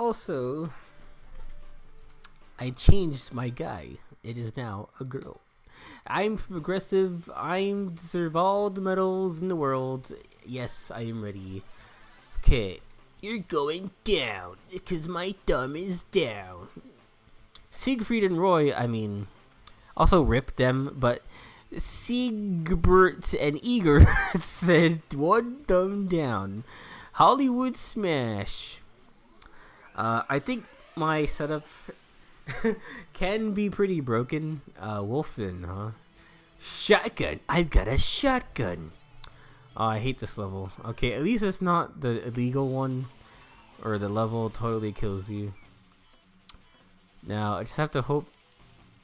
Also, I changed my guy. It is now a girl. I'm progressive. I'm deserve all the medals in the world. Yes, I am ready. Okay, you're going down because my thumb is down. Siegfried and Roy, also rip them, but Siegbert and Eager said one thumb down. Hollywood smash. I think my setup can be pretty broken. Wolfen, huh? Shotgun. I've got a shotgun. Oh, I hate this level. Okay, at least it's not the illegal one, or the level totally kills you. Now, I just have to hope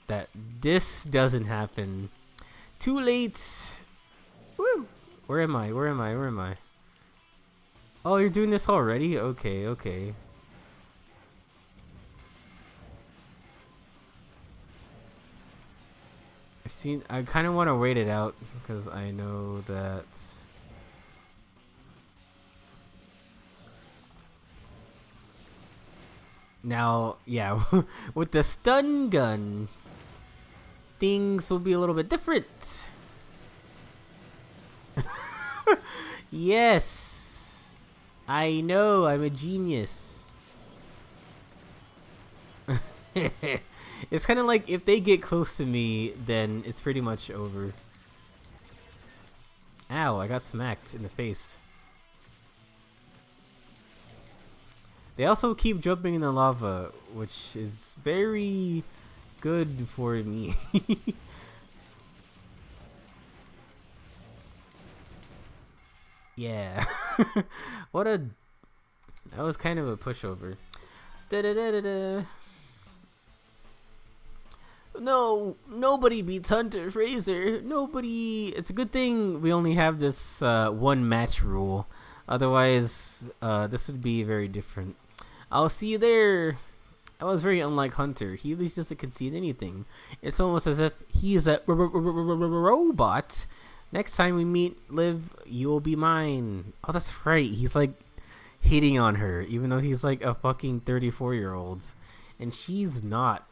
that this doesn't happen. Too late. Woo! Where am I? Where am I? Where am I? Oh, you're doing this already? Okay, okay. I kind of want to wait it out because I know that now, yeah, with the stun gun, things will be a little bit different. Yes, I know, I'm a genius. It's kind of like if they get close to me, then it's pretty much over. Ow, I got smacked in the face. They also keep jumping in the lava, which is very good for me. Yeah. That was kind of a pushover. Da da da da da. No, nobody beats Hunter Fraser. Nobody. It's a good thing we only have this one match rule. Otherwise, this would be very different. I'll see you there. That was very unlike Hunter. He at least doesn't concede anything. It's almost as if he's a robot. Next time we meet, Liv, you will be mine. Oh, that's right. He's like hitting on her, even though he's like a fucking 34-year-old, and she's not.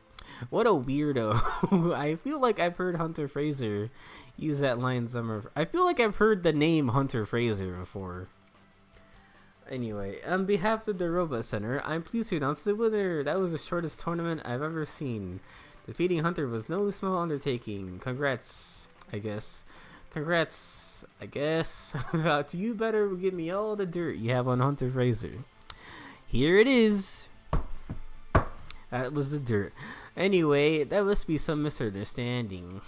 What a weirdo. I feel like I've heard Hunter Fraser use that line somewhere. I feel like I've heard the name Hunter Fraser before. Anyway, on behalf of the Robo Center, I'm pleased to announce the winner. That was the shortest tournament I've ever seen. Defeating Hunter was no small undertaking. Congrats, I guess. Congrats, I guess. You better give me all the dirt you have on Hunter Fraser. Here it is. That was the dirt. Anyway, that must be some misunderstanding.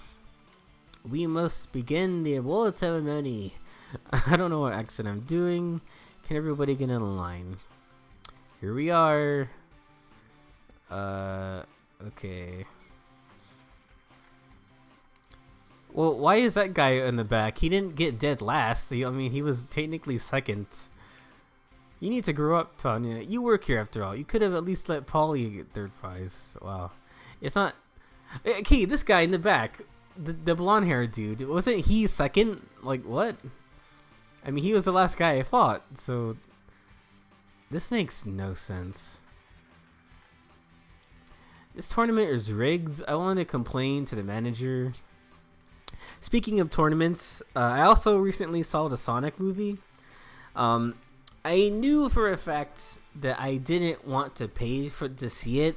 We must begin the award ceremony. I don't know what accent I'm doing. Can everybody get in line? Here we are. Okay. Well, why is that guy in the back? He didn't get dead last. He was technically second. You need to grow up, Tanya. You work here after all. You could have at least let Polly get third prize. Wow. It's not... Okay, this guy in the back. The blonde hair dude. Wasn't he second? Like, what? He was the last guy I fought. So... This makes no sense. This tournament is rigged. I wanted to complain to the manager. Speaking of tournaments, I also recently saw the Sonic movie. I knew for a fact that I didn't want to pay to see it,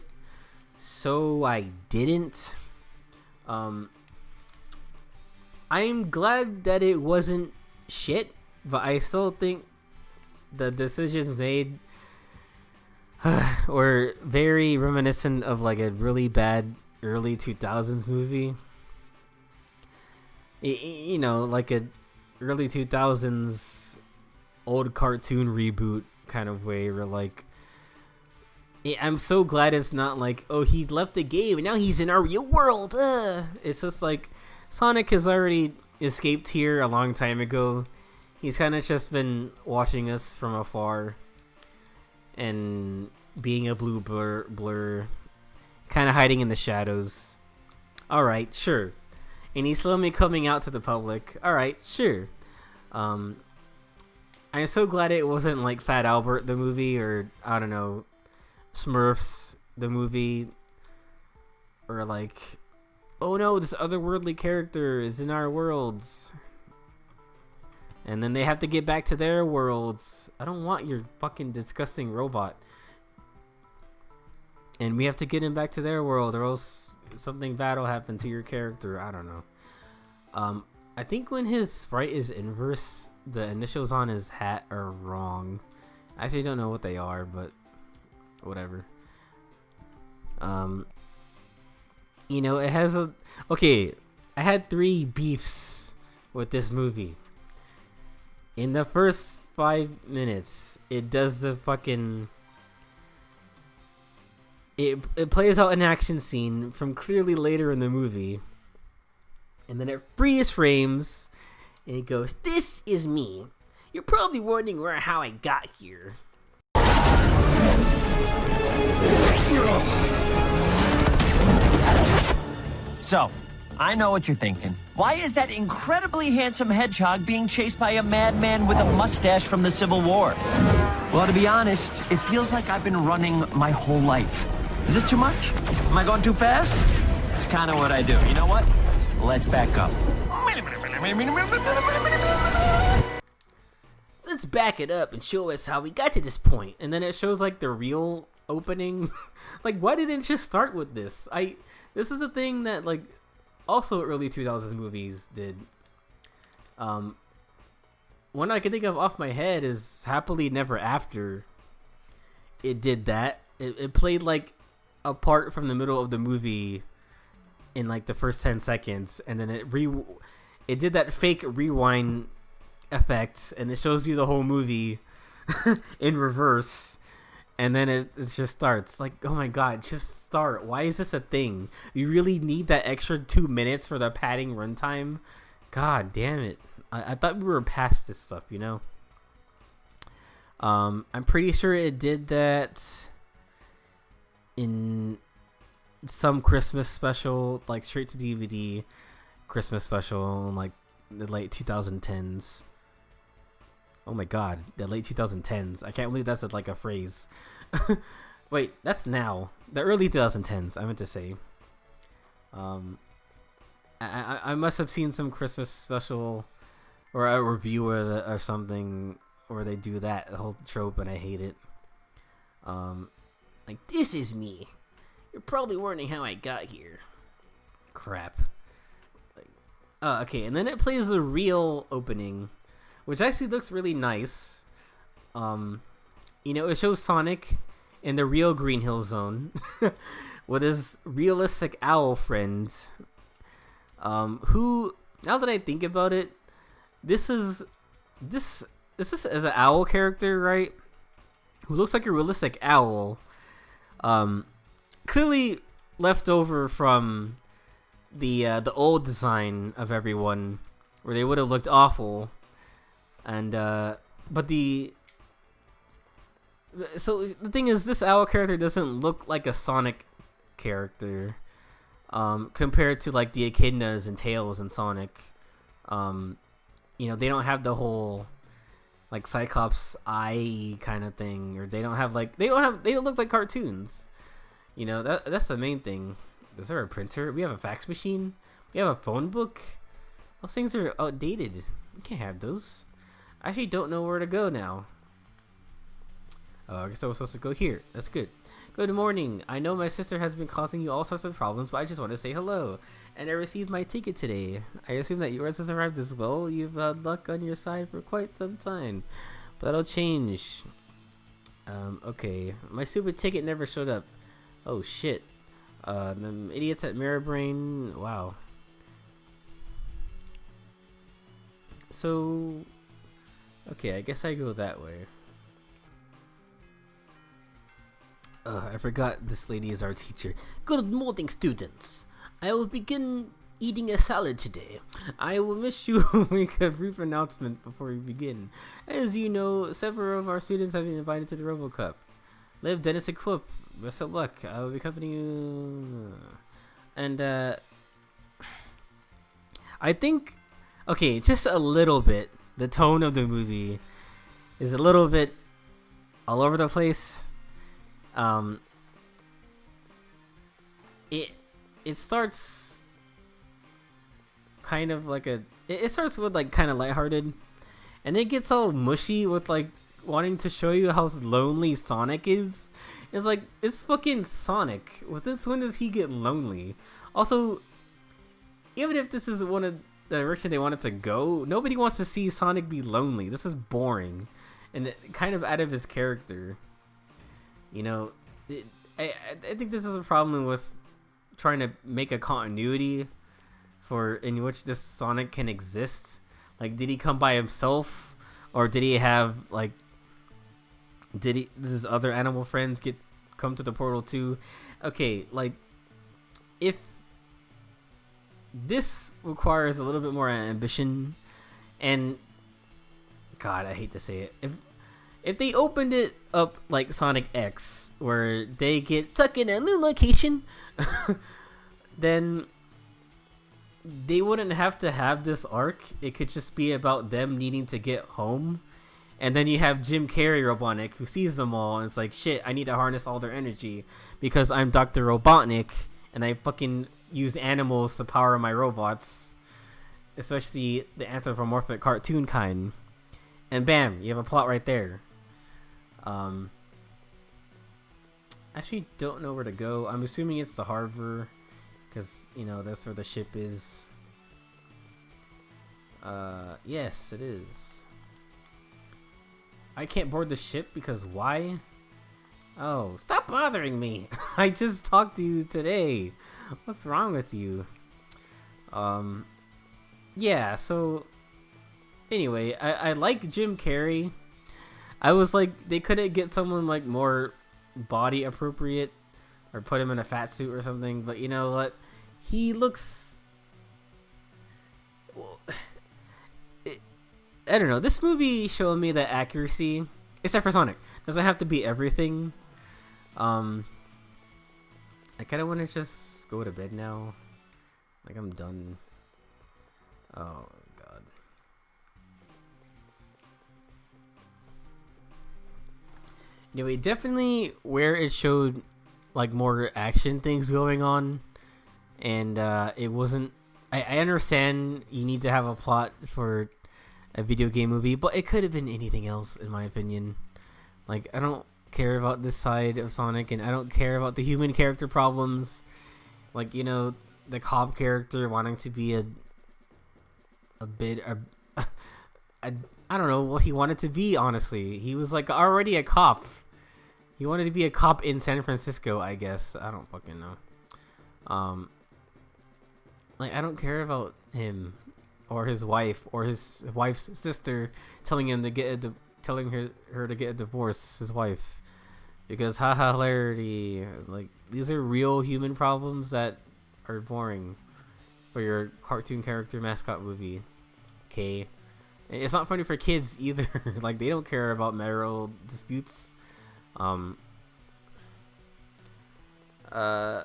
so I didn't. I'm glad that it wasn't shit, but I still think the decisions made were very reminiscent of like a really bad early 2000s movie. You know, like a early 2000s old cartoon reboot kind of way, where like I'm so glad it's not like, oh, he left the game and now he's in our real world. It's just like Sonic has already escaped here a long time ago. He's kind of just been watching us from afar and being a blue blur, kind of hiding in the shadows. All right, sure. And he's slowly coming out to the public. All right, sure. I'm so glad it wasn't like Fat Albert the movie, or I don't know, Smurfs the movie, or like, oh no, this otherworldly character is in our worlds, and then they have to get back to their worlds. I don't want your fucking disgusting robot. And we have to get him back to their world, or else something bad will happen to your character. I don't know. I think when his sprite is inverse, the initials on his hat are wrong. I actually don't know what they are, but whatever. You know, it has a... Okay, I had 3 beefs with this movie. In the first 5 minutes, it does the fucking... It plays out an action scene from clearly later in the movie, and then it freeze frames, and it goes, "This is me. You're probably wondering how I got here." So, I know what you're thinking. Why is that incredibly handsome hedgehog being chased by a madman with a mustache from the Civil War? Well, to be honest, it feels like I've been running my whole life. Is this too much? Am I going too fast? It's kind of what I do. You know what? Let's back up. Let's back it up and show us how we got to this point. And then it shows like the real opening. Like, why didn't it just start with this? This is a thing that like also early 2000s movies did. One I can think of off my head is Happily Never After. It did that. It played like a part from the middle of the movie in like the first 10 seconds, and then it did that fake rewind effect, and it shows you the whole movie in reverse, and then it just starts. Like, oh my god, just start. Why is this a thing? You really need that extra 2 minutes for the padding runtime? God damn it. I thought we were past this stuff, you know? I'm pretty sure it did that in some Christmas special, like straight to DVD Christmas special in like the late 2010s. Oh my god, the late 2010s. I can't believe that's like a phrase. Wait, that's now. The early 2010s, I meant to say. I must have seen some Christmas special or a review or something where they do that whole trope, and I hate it. Like, this is me. You're probably wondering how I got here. Crap. Like, okay, and then it plays the real opening, which actually looks really nice. You know, it shows Sonic in the real Green Hill Zone with his realistic owl friend. Who, now that I think about it, this is as an owl character, right? Who looks like a realistic owl. Clearly left over from the old design of everyone, where they would have looked awful, and so the thing is, this owl character doesn't look like a Sonic character, compared to like the Echidnas and Tails and Sonic. You know, they don't have the whole like Cyclops eye kind of thing, or they don't look like cartoons. You know, that's the main thing. Is there a printer? We have a fax machine. We have a phone book. Those things are outdated. We can't have those. I actually don't know where to go now. I guess I was supposed to go here. That's good. Good morning. I know my sister has been causing you all sorts of problems, but I just want to say hello. And I received my ticket today. I assume that yours has arrived as well. You've had luck on your side for quite some time. But that'll change. Okay. My stupid ticket never showed up. Oh, shit. The idiots at Mirror Brain. Wow. So... Okay, I guess I go that way. I forgot this lady is our teacher. Good morning, students. I will begin eating a salad today. I will wish you make a brief announcement before we begin. As you know, several of our students have been invited to the Robo Cup. Live, Dennis, and Quip. Best of luck. I will be accompanying you. And, I think, okay, just a little bit, the tone of the movie is a little bit all over the place. Um, it starts kind of like it starts with like kind of lighthearted, and it gets all mushy with like wanting to show you how lonely Sonic is. It's like, it's fucking Sonic. Since when does he get lonely? Also, even if this is one of the direction they wanted to go, nobody wants to see Sonic be lonely. This is boring and kind of out of his character. You know, I think this is a problem with trying to make a continuity for in which this Sonic can exist. Like, did he come by himself, or did he have like, did his other animal friends come to the portal too? Okay, like, if this requires a little bit more ambition, and God, I hate to say it, if they opened it up like Sonic X, where they get stuck in a new location, then they wouldn't have to have this arc. It could just be about them needing to get home. And then you have Jim Carrey Robotnik, who sees them all and it's like, shit, I need to harness all their energy because I'm Dr. Robotnik and I fucking use animals to power my robots, especially the anthropomorphic cartoon kind. And bam, you have a plot right there. Actually don't know where to go. I'm assuming it's the harbor because, you know, that's where the ship is. Yes, it is. I can't board the ship because why? Oh, stop bothering me. I just talked to you today. What's wrong with you? Yeah, so anyway, I like Jim Carrey. I was like, they couldn't get someone like more body appropriate or put him in a fat suit or something, but you know what? He looks, well, I don't know. This movie showed me that accuracy, except for Sonic, doesn't have to be everything. I kind of want to just go to bed now. Like, I'm done. Oh God. Anyway, definitely where it showed like more action things going on, and it wasn't. I understand you need to have a plot for a video game movie, but it could have been anything else, in my opinion. Like, I don't care about this side of Sonic, and I don't care about the human character problems. Like, you know, the cop character wanting to be I don't know what he wanted to be, honestly. He was like already a cop. He wanted to be a cop in San Francisco, I guess. I don't fucking know. Like, I don't care about him or his wife or his wife's sister telling him to get telling her to get a divorce, his wife, because haha hilarity. Like, these are real human problems that are boring for your cartoon character mascot movie. Okay, it's not funny for kids either. Like, they don't care about marital disputes. Like I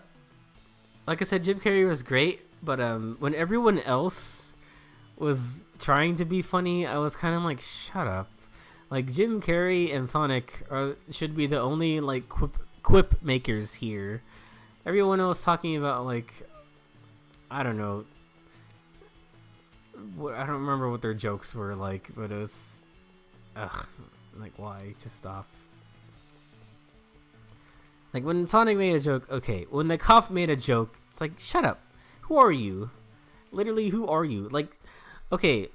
said, Jim Carrey was great, but when everyone else was trying to be funny, I was kind of like, shut up. Like, Jim Carrey and Sonic should be the only like quip makers here. Everyone else talking about, like, I don't know, I don't remember what their jokes were like, but it was like, why? Just stop. Like, when Sonic made a joke, okay. When the cop made a joke, it's like, shut up. Who are you? Literally, who are you? Like, okay,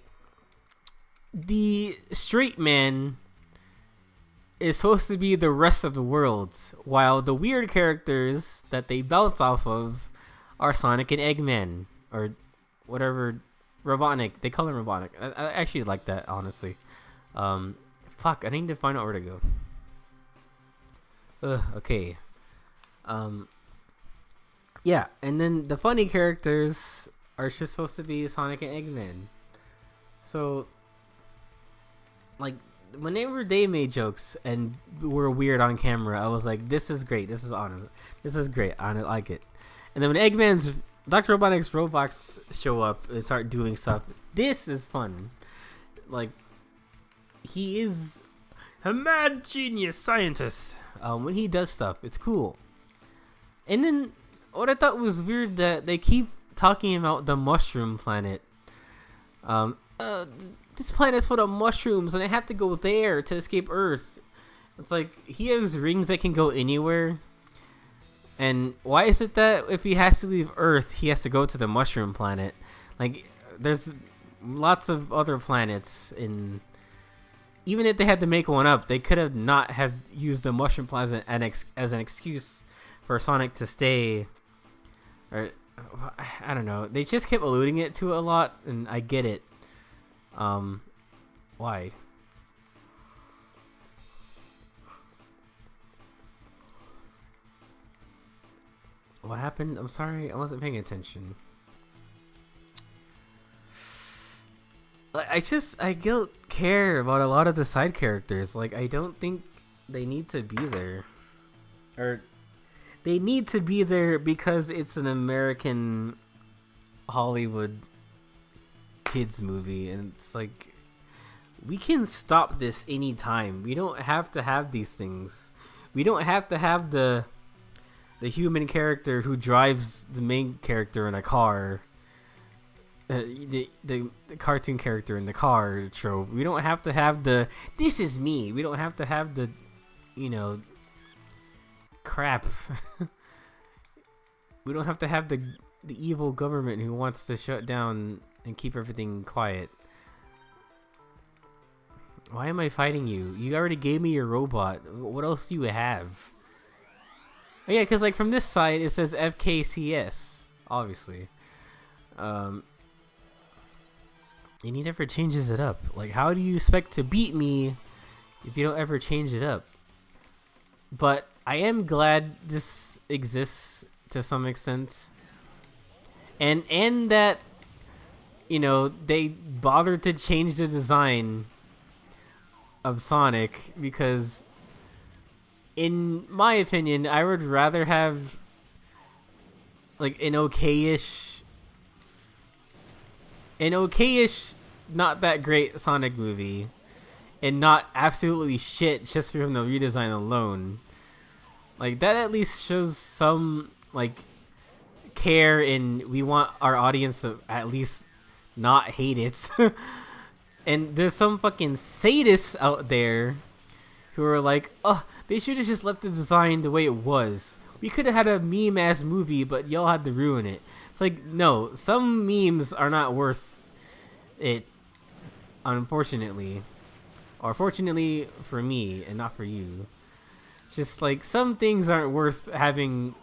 the straight man is supposed to be the rest of the world, while the weird characters that they bounce off of are Sonic and Eggman, or whatever, Robotnik. They call him Robotnik. I actually like that, honestly. Fuck, I need to find out where to go. Okay. Yeah, and then the funny characters are just supposed to be Sonic and Eggman. So, like, whenever they made jokes and were weird on camera, I was like, this is great. This is on. This is great. I like it. And then when Eggman's Dr. Robotnik's robots show up and start doing stuff, this is fun. Like, he is a mad genius scientist. When he does stuff, it's cool. And then what I thought was weird that they keep talking about the mushroom planet. This planet's full of mushrooms, and I have to go there to escape Earth. It's like he has rings that can go anywhere. And why is it that if he has to leave Earth, he has to go to the mushroom planet? Like, there's lots of other planets in. Even if they had to make one up, they could have not have used the mushroom planet as an excuse for Sonic to stay. Or I don't know. They just kept alluding it to it a lot, and I get it. Why? What happened? I'm sorry, I wasn't paying attention. I don't care about a lot of the side characters. Like, I don't think they need to be there. Or they need to be there because it's an American Hollywood kids movie, and it's like, we can stop this anytime. We don't have to have these things. We don't have to have the human character who drives the main character in a car, the cartoon character in the car trope. We don't have to have the "this is me." We don't have to have the, crap. We don't have to have the evil government who wants to shut down and keep everything quiet. Why am I fighting you? You already gave me your robot. What else do you have? Oh, yeah, because like from this side it says FKCS, obviously. And he never changes it up. Like, how do you expect to beat me if you don't ever change it up? But I am glad this exists to some extent, and that they bothered to change the design of Sonic, because in my opinion, I would rather have like an okayish, not that great Sonic movie, and not absolutely shit just from the redesign alone. Like, that at least shows some like care, and we want our audience to at least not hate it. And there's some fucking sadists out there who are like, oh, they should have just left the design the way it was. We could have had a meme ass movie, but y'all had to ruin it. It's like, no, some memes are not worth it, unfortunately. Or fortunately for me and not for you. It's just like, some things aren't worth having,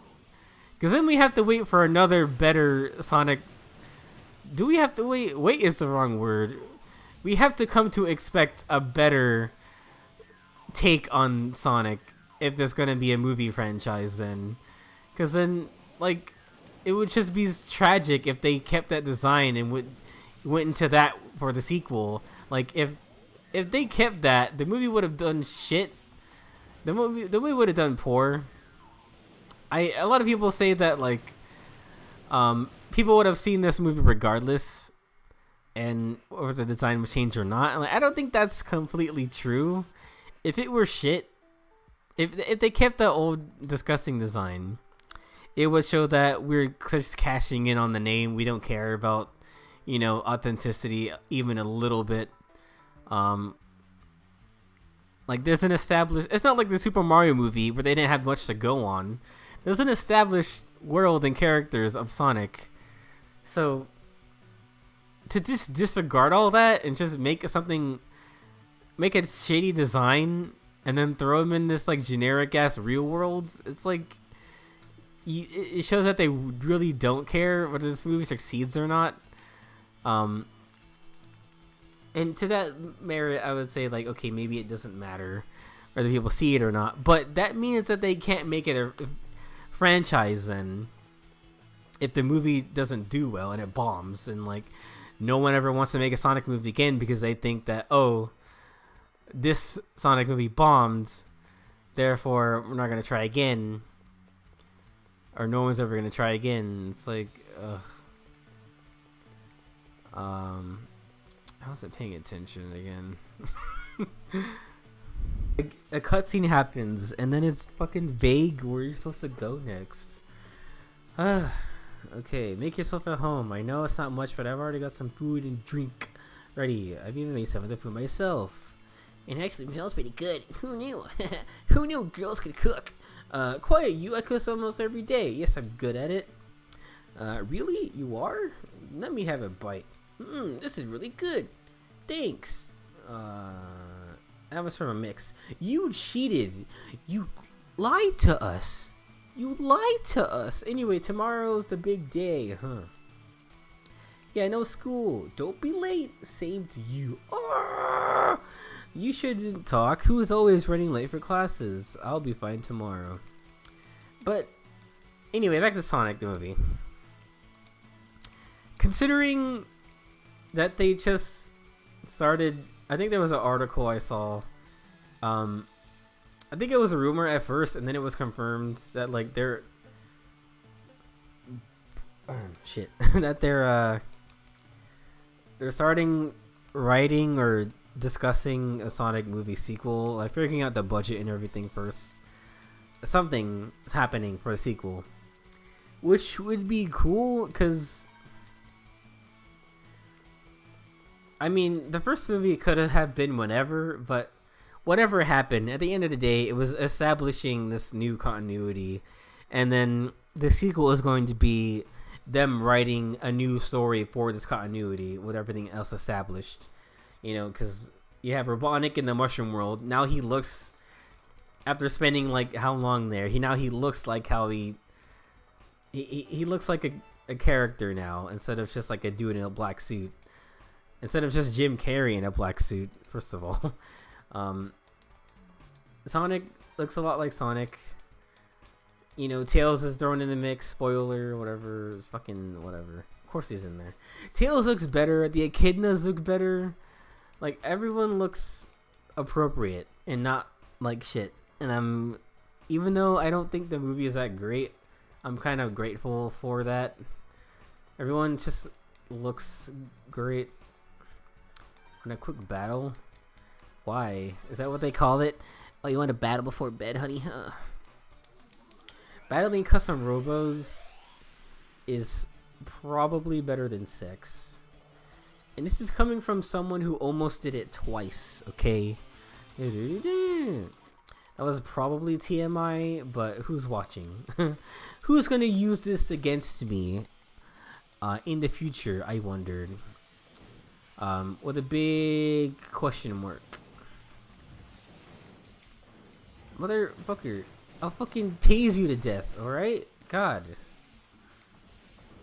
because then we have to wait for another better Sonic. Do we have to wait? Wait is the wrong word. We have to come to expect a better take on Sonic if there's gonna be a movie franchise then. Because then, like, it would just be tragic if they kept that design and went into that for the sequel. Like, if they kept that, the movie would have done shit. The movie would have done poor. A lot of people say that, like, people would have seen this movie regardless, and or the design was changed or not. And, like, I don't think that's completely true. If it were shit, if they kept the old disgusting design, it would show that we're just cashing in on the name. We don't care about, authenticity even a little bit. Like, there's an established. It's not like the Super Mario movie where they didn't have much to go on. There's an established world and characters of Sonic. So to just disregard all that and just make a shady design and then throw him in this like generic ass real world, it's like, it shows that they really don't care whether this movie succeeds or not. And to that merit, I would say, like, okay, maybe it doesn't matter whether people see it or not, but that means that they can't make it a franchise then if the movie doesn't do well and it bombs, and like no one ever wants to make a Sonic movie again because they think that, oh, this Sonic movie bombed, therefore we're not going to try again, or no one's ever going to try again. It's like, I wasn't paying attention again. A cutscene happens, and then it's fucking vague where you're supposed to go next. Okay, make yourself at home. I know it's not much, but I've already got some food and drink ready. I've even made some of the food myself. And actually, it smells pretty good. Who knew? Who knew girls could cook? Quiet, you. I cook almost every day. Yes, I'm good at it. Really? You are? Let me have a bite. This is really good. Thanks. That was from a mix. You cheated. You lied to us. You lied to us. Anyway, tomorrow's the big day, huh? Yeah, no school. Don't be late. Same to you. You shouldn't talk. Who is always running late for classes? I'll be fine tomorrow. But anyway, back to Sonic the movie. Considering that they just started, I think there was an article I saw. I think it was a rumor at first, and then it was confirmed that like they're that they're starting writing or discussing a Sonic movie sequel, like figuring out the budget and everything first. Something's happening for a sequel, which would be cool because I mean the first movie could have been whenever, but whatever happened, at the end of the day, it was establishing this new continuity, and then the sequel is going to be them writing a new story for this continuity with everything else established. You know, because you have Robotnik in the Mushroom World. Now he looks, after spending like how long there, he looks like how he looks like a character now, instead of just like a dude in a black suit. Instead of just Jim Carrey in a black suit, first of all. Sonic looks a lot like Sonic. You know, Tails is thrown in the mix. Spoiler, whatever. Fucking whatever. Of course he's in there. Tails looks better. The echidnas look better. Like, everyone looks appropriate and not like shit. And even though I don't think the movie is that great, I'm kind of grateful for that. Everyone just looks great. On a quick battle. Why? Is that what they call it? Oh, you want to battle before bed, honey? Huh? Battling custom robos is probably better than sex. And this is coming from someone who almost did it twice, okay? That was probably TMI, but who's watching? Who's gonna use this against me in the future, I wondered. With a big question mark. Motherfucker, I'll fucking tase you to death, alright? God.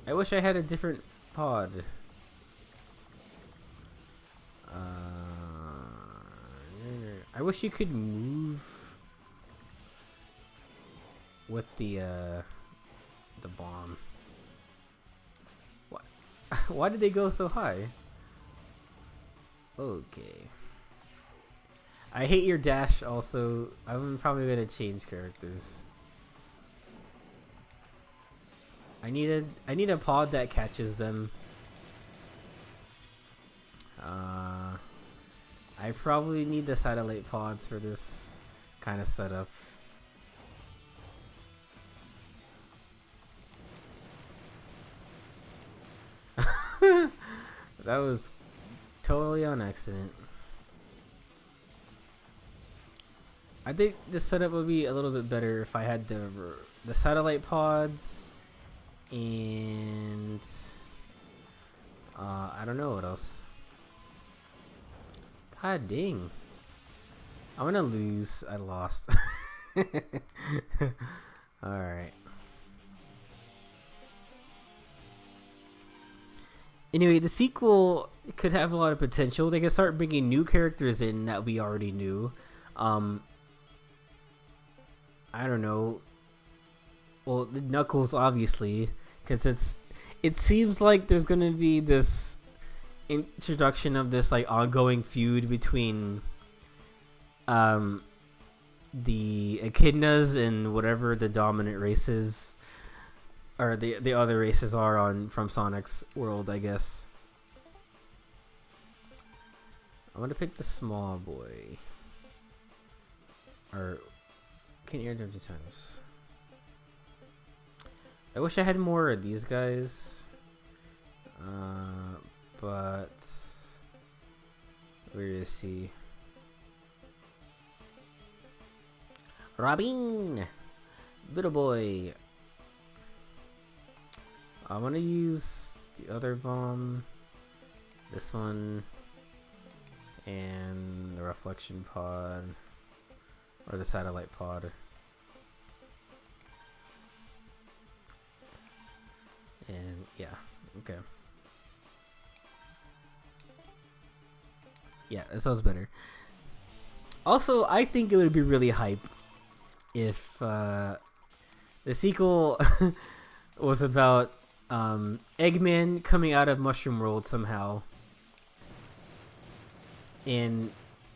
I wish I had a different pod. I wish you could move with the bomb. What? Why did they go so high? Okay. I hate your dash also. I'm probably gonna change characters. I need a pod that catches them. I probably need the satellite pods for this kind of setup. That was totally on accident. I think this setup would be a little bit better if I had the satellite pods and I don't know what else. God dang. I'm gonna lose. I lost. Alright. Anyway, the sequel could have a lot of potential. They could start bringing new characters in that we already knew. I don't know. Well, Knuckles, obviously, because it seems like there's gonna be this introduction of this like ongoing feud between the echidnas and whatever the dominant races or the other races are from Sonic's world, I guess. I want to pick the small boy. Or can air them 2 times. I wish I had more of these guys. But where is he? Robin, little boy. I'm gonna use the other bomb, this one, and the reflection pod, or the satellite pod. And yeah, okay. Yeah, that sounds better. Also, I think it would be really hype if the sequel was about Eggman coming out of Mushroom World somehow, and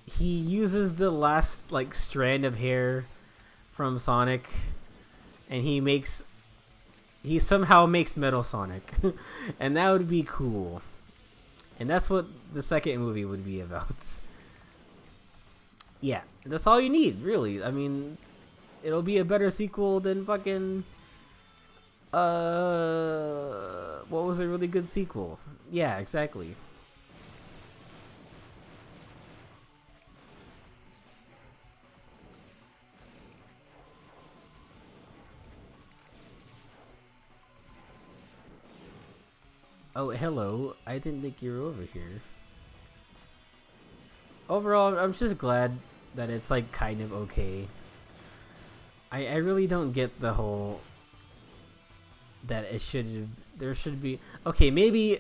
he uses the last like strand of hair from Sonic, and he somehow makes Metal Sonic, and that would be cool. And that's what the second movie would be about. Yeah, that's all you need, really. I mean, it'll be a better sequel than fucking what was a really good sequel? Yeah, exactly. Oh, hello. I didn't think you were over here. Overall, I'm just glad that it's like kind of okay. I really don't get the whole that there should be okay, maybe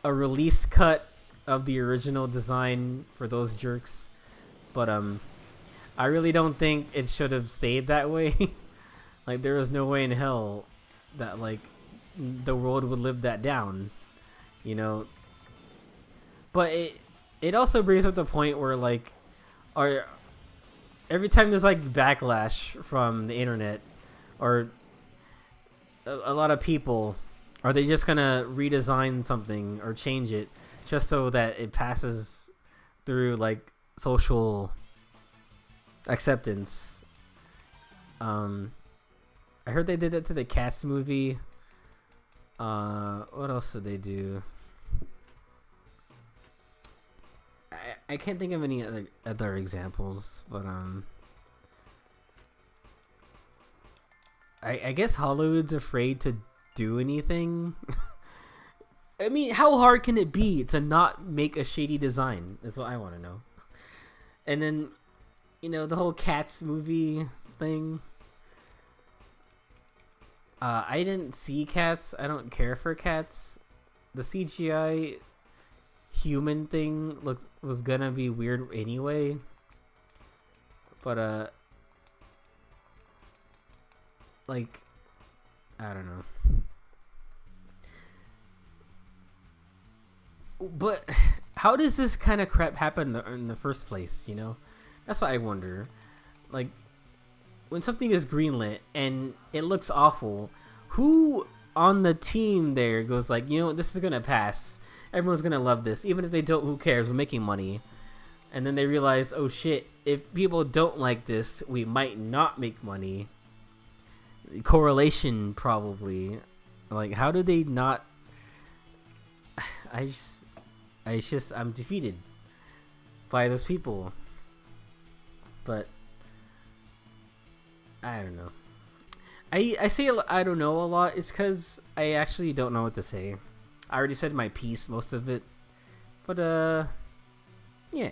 a release cut of the original design for those jerks, but I really don't think it should have stayed that way. Like there was no way in hell that like the world would live that down, you know. But it also brings up the point where like every time there's like backlash from the internet or a lot of people, are they just gonna redesign something or change it just so that it passes through like social acceptance? I heard they did that to the Cats movie. What else did they do? I can't think of any other examples, but I guess Hollywood's afraid to do anything. I mean, how hard can it be to not make a shady design? That's what I want to know. And then, you know, the whole Cats movie thing. I didn't see Cats. I don't care for Cats. The CGI human thing was gonna be weird anyway. But like, I don't know. But how does this kind of crap happen in the first place, you know? That's what I wonder. Like, when something is greenlit and it looks awful, who on the team there goes like, you know, this is gonna pass. Everyone's gonna love this. Even if they don't, who cares? We're making money. And then they realize, oh shit, if people don't like this, we might not make money. Correlation, probably. Like, how do they not... I'm defeated by those people. But I don't know. I say I don't know a lot. It's because I actually don't know what to say. I already said my piece, most of it. But yeah.